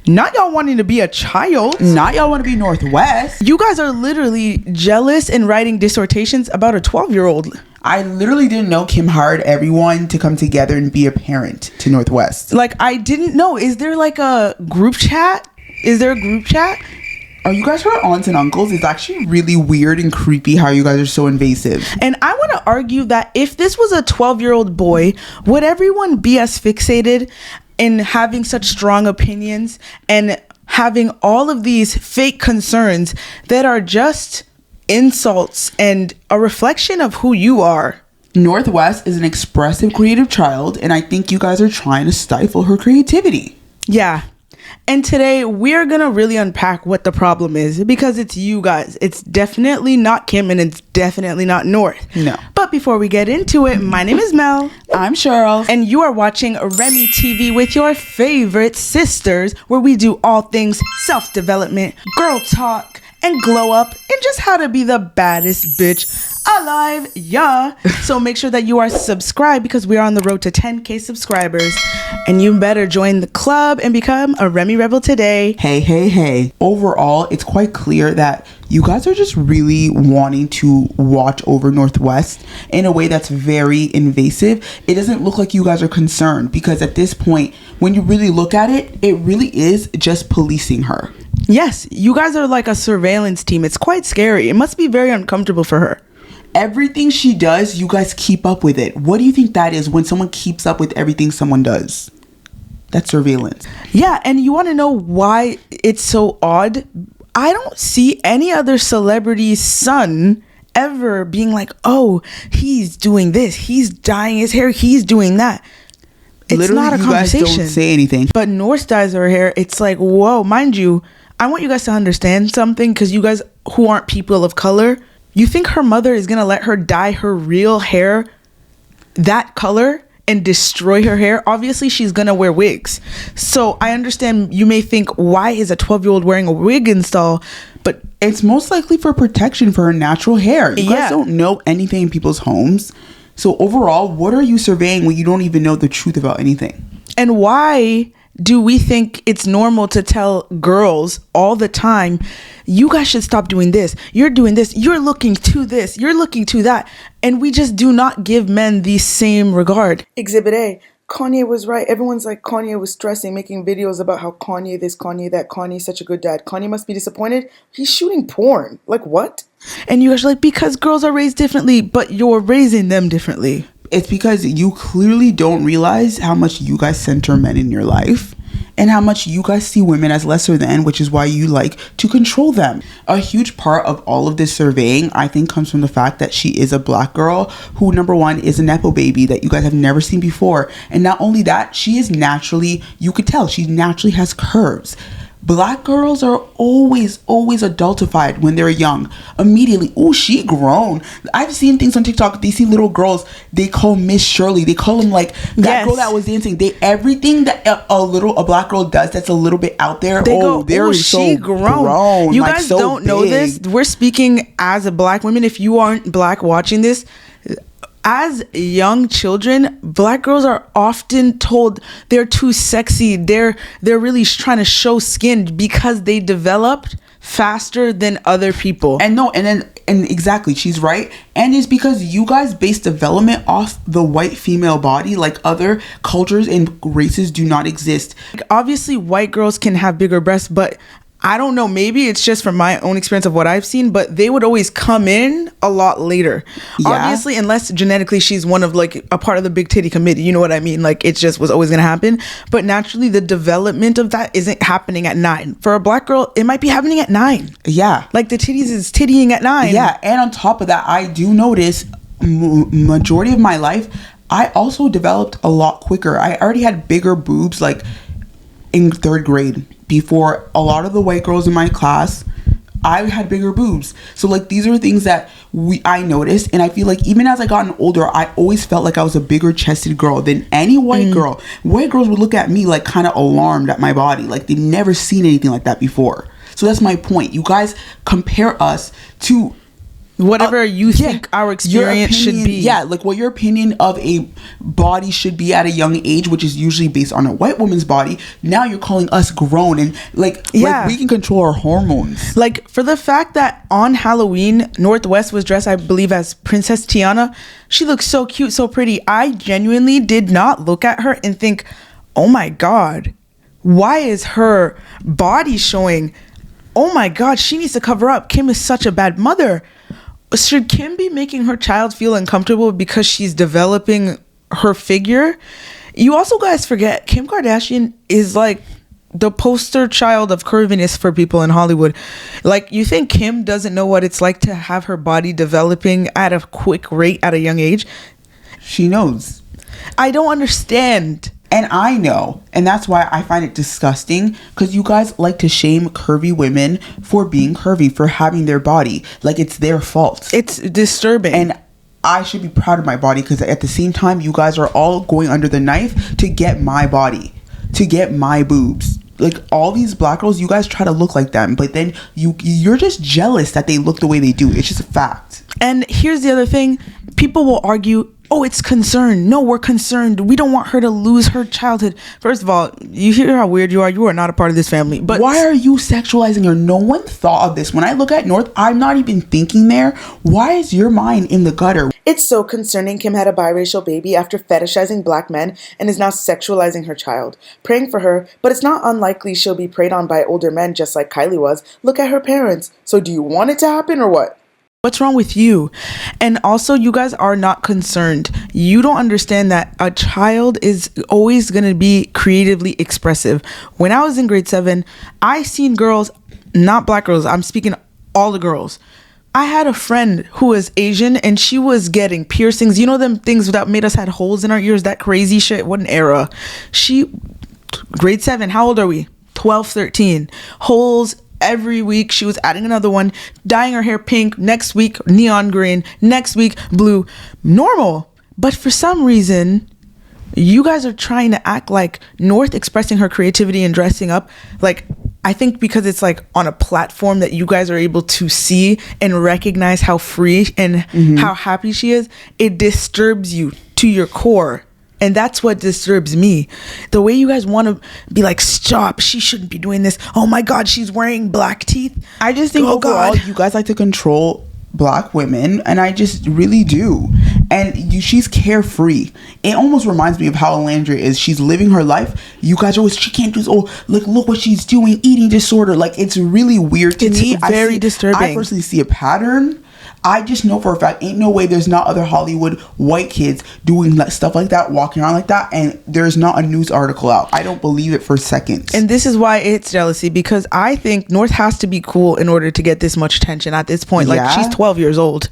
Not y'all wanting to be a child. Not y'all want to be Northwest. You guys are literally jealous and writing dissertations about a 12-year-old. I literally didn't know Kim hired everyone to come together and be a parent to Northwest. Like, I didn't know. Is there like a group chat? Is there a group chat? Are you guys her aunts and uncles? It's actually really weird and creepy how you guys are so invasive. And I want to argue that if this was a 12-year-old boy, would everyone be as fixated in having such strong opinions and having all of these fake concerns that are just insults and a reflection of who you are? Northwest is an expressive, creative child, and I think you guys are trying to stifle her creativity. Yeah. And today we're going to really unpack what the problem is, because it's you guys. It's definitely not Kim and it's definitely not North. No. But before we get into it, my name is Mel. I'm Cheryl. And you are watching Remy TV with your favorite sisters, where we do all things self-development, girl talk, and glow up, and just how to be the baddest bitch alive, yeah. So make sure that you are subscribed, because we are on the road to 10K subscribers, and you better join the club and become a Remy Rebel today. Hey. Overall, it's quite clear that you guys are just really wanting to watch over Northwest in a way that's very invasive. It doesn't look like you guys are concerned, because at this point, when you really look at it, it really is just policing her. Yes, you guys are like a surveillance team. It's quite scary. It must be very uncomfortable for her. Everything she does, you guys keep up with it. What do you think that is when someone keeps up with everything someone does? That's surveillance. Yeah, and you want to know why it's so odd? I don't see any other celebrity's son ever being like, oh, he's doing this, he's dyeing his hair, he's doing that. It's literally, not a you conversation. guys don't say anything. But North dyes her hair. It's like, whoa, mind you, I want you guys to understand something, because you guys who aren't people of color, you think her mother is going to let her dye her real hair that color and destroy her hair? Obviously, she's going to wear wigs. So I understand you may think, why is a 12-year-old wearing a wig install? But it's most likely for protection for her natural hair. You guys don't know anything in people's homes. So overall, what are you surveying when you don't even know the truth about anything? And why do we think it's normal to tell girls all the time, you guys should stop doing this, you're doing this, you're looking to this, you're looking to that, and we just do not give men the same regard? Exhibit A, Kanye was right. Everyone's like, Kanye was stressing, making videos about how Kanye this, Kanye that, Kanye's such a good dad, Kanye must be disappointed, he's shooting porn. Like, what? And you guys are like, because girls are raised differently, but you're raising them differently. It's because you clearly don't realize how much you guys center men in your life and how much you guys see women as lesser than, which is why you like to control them. A huge part of all of this surveying, I think, comes from the fact that she is a black girl who, number one, is a Nepo baby that you guys have never seen before. And not only that, she is naturally, you could tell, she naturally has curves. Black girls are always adultified when they're young. Immediately, oh, she grown. I've seen things on TikTok. They see little girls, they call Miss Shirley. They call them like that girl that was dancing. They everything that a black girl does that's a little bit out there. They're so grown. You guys don't know this. We're speaking as a black woman. If you aren't black watching this, as young children, black girls are often told they're too sexy. They're really trying to show skin because they developed faster than other people. And exactly, she's right. And it's because you guys base development off the white female body, like other cultures and races do not exist. Obviously, white girls can have bigger breasts, but I don't know, maybe it's just from my own experience of what I've seen, but they would always come in a lot later. Yeah. Obviously, unless genetically she's one of like a part of the big titty committee, you know what I mean? Like it just was always going to happen. But naturally, the development of that isn't happening at 9. For a black girl, it might be happening at 9. Yeah. Like the titties is tittying at 9. Yeah. And on top of that, I do notice majority of my life, I also developed a lot quicker. I already had bigger boobs like in 3rd grade. Before a lot of the white girls in my class, I had bigger boobs. So like these are things that I noticed, and I feel like even as I gotten older, I always felt like I was a bigger chested girl than any white girl. White girls would look at me like kind of alarmed at my body, like they've never seen anything like that before. So that's my point. You guys compare us to Whatever you think our experience should be. Yeah, like what your opinion of a body should be at a young age, which is usually based on a white woman's body. Now you're calling us grown and like we can control our hormones. Like for the fact that on Halloween, North West was dressed, I believe, as Princess Tiana. She looks so cute, so pretty. I genuinely did not look at her and think, oh my God, why is her body showing? Oh my God, she needs to cover up. Kim is such a bad mother. Should Kim be making her child feel uncomfortable because she's developing her figure? You also guys forget Kim Kardashian is like the poster child of curviness for people in Hollywood. Like, you think Kim doesn't know what it's like to have her body developing at a quick rate at a young age? She knows. I don't understand. And I know, and that's why I find it disgusting, because you guys like to shame curvy women for being curvy, for having their body. Like it's their fault. It's disturbing. And I should be proud of my body, because at the same time, you guys are all going under the knife to get my body, to get my boobs. Like all these black girls, you guys try to look like them, but then you're just jealous that they look the way they do. It's just a fact. And here's the other thing. People will argue, oh, it's concern. No, we're concerned. We don't want her to lose her childhood. First of all, you hear how weird you are. You are not a part of this family. But why are you sexualizing her? No one thought of this. When I look at North, I'm not even thinking there. Why is your mind in the gutter? It's so concerning Kim had a biracial baby after fetishizing black men and is now sexualizing her child. Praying for her, but it's not unlikely she'll be preyed on by older men just like Kylie was. Look at her parents. So do you want it to happen or what? What's wrong with you? And also, you guys are not concerned. You don't understand that a child is always going to be creatively expressive. When I was in grade 7, I seen girls, not black girls, I'm speaking all the girls. I had a friend who was Asian and she was getting piercings. You know them things that made us had holes in our ears, that crazy shit? What an era. Grade 7, how old are we? 12, 13. Holes every week. She was adding another one, dyeing her hair pink, next week neon green, next week blue. Normal. But for some reason, you guys are trying to act like North expressing her creativity and dressing up. Like, I think because it's like on a platform that you guys are able to see and recognize how free and how happy she is, it disturbs you to your core. And that's what disturbs me. The way you guys want to be like, stop, she shouldn't be doing this. Oh my God, she's wearing black teeth. I just think overall, you guys like to control black women, and I just really do. And she's carefree. It almost reminds me of how Alandria is. She's living her life. You guys always, she can't do this. Oh, look what she's doing, eating disorder. Like, it's really weird to me. It's very disturbing. I personally see a pattern. I just know for a fact, ain't no way there's not other Hollywood white kids doing stuff like that, walking around like that, and there's not a news article out. I don't believe it for seconds. And this is why it's jealousy, because I think North has to be cool in order to get this much attention at this point. Like, she's 12 years old,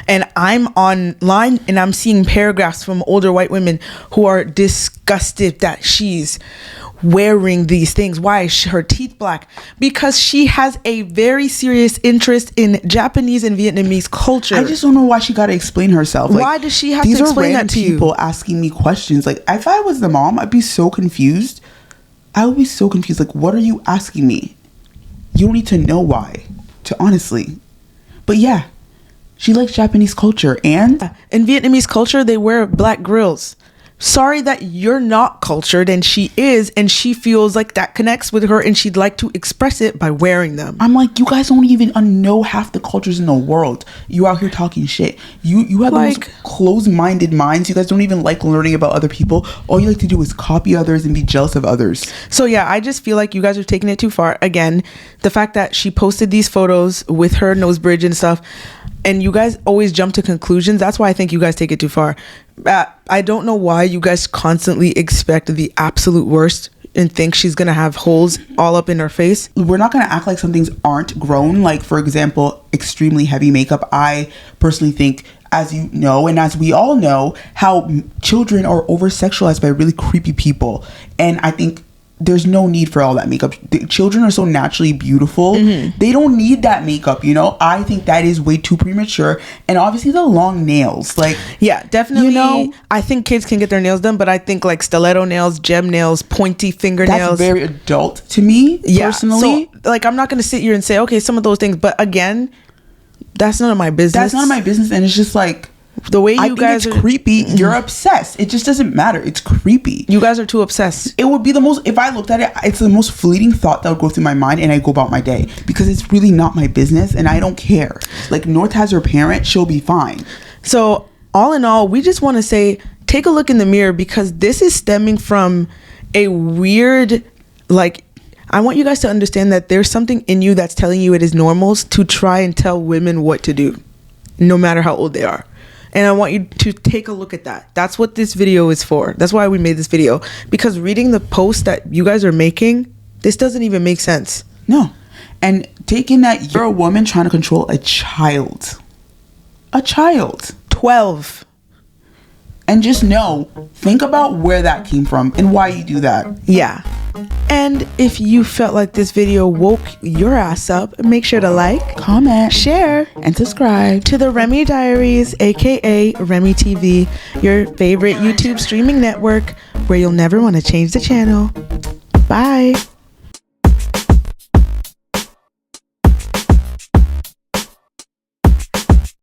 and I'm online and I'm seeing paragraphs from older white women who are disgusted that she's wearing these things. Why is her teeth black? Because she has a very serious interest in Japanese and Vietnamese culture. I just don't know why she got to explain herself. Like, why does she have to explain that to you? These are random people asking me questions. Like, if I was the mom, I'd be so confused. I would be so confused. Like, what are you asking me? You don't need to know why, to honestly. But yeah, she likes Japanese culture, and in Vietnamese culture, they wear black grills. Sorry that you're not cultured and she is, and she feels like that connects with her and she'd like to express it by wearing them. I'm like, you guys don't even know half the cultures in the world. You out here talking shit. You have like, the most closed-minded minds. You guys don't even like learning about other people. All you like to do is copy others and be jealous of others. So yeah, I just feel like you guys are taking it too far. Again, the fact that she posted these photos with her nose bridge and stuff, and you guys always jump to conclusions. That's why I think you guys take it too far. I don't know why you guys constantly expect the absolute worst and think she's gonna have holes all up in her face. We're not gonna act like some things aren't grown. Like, for example, extremely heavy makeup. I personally think, as you know, and as we all know, how children are over-sexualized by really creepy people. And I think there's no need for all that makeup. The children are so naturally beautiful. They don't need that makeup, you know? I think that is way too premature. And obviously the long nails. Like, yeah, definitely. You know, I think kids can get their nails done, but I think like stiletto nails, gem nails, pointy fingernails. That's very adult to me, personally. So, like, I'm not going to sit here and say, okay, some of those things. But again, That's none of my business. That's none of my business. And it's just like, the way I you think guys it's are creepy. You're obsessed. It just doesn't matter. It's creepy. You guys are too obsessed. It would be the most, if I looked at it, it's the most fleeting thought that would go through my mind, and I go about my day because it's really not my business and I don't care. Like, North has her parent, she'll be fine. So all in all, we just want to say, take a look in the mirror, because this is stemming from a weird, like, I want you guys to understand that there's something in you that's telling you it is normal to try and tell women what to do, no matter how old they are. And I want you to take a look at that. That's what this video is for. That's why we made this video. Because reading the post that you guys are making, this doesn't even make sense. No. And taking that you're a woman trying to control a child. A child. 12. And just know, think about where that came from and why you do that. Yeah. And if you felt like this video woke your ass up, make sure to like, comment, share, and subscribe to the Remy Diaries, aka Remy TV, your favorite YouTube streaming network, where you'll never want to change the channel. Bye.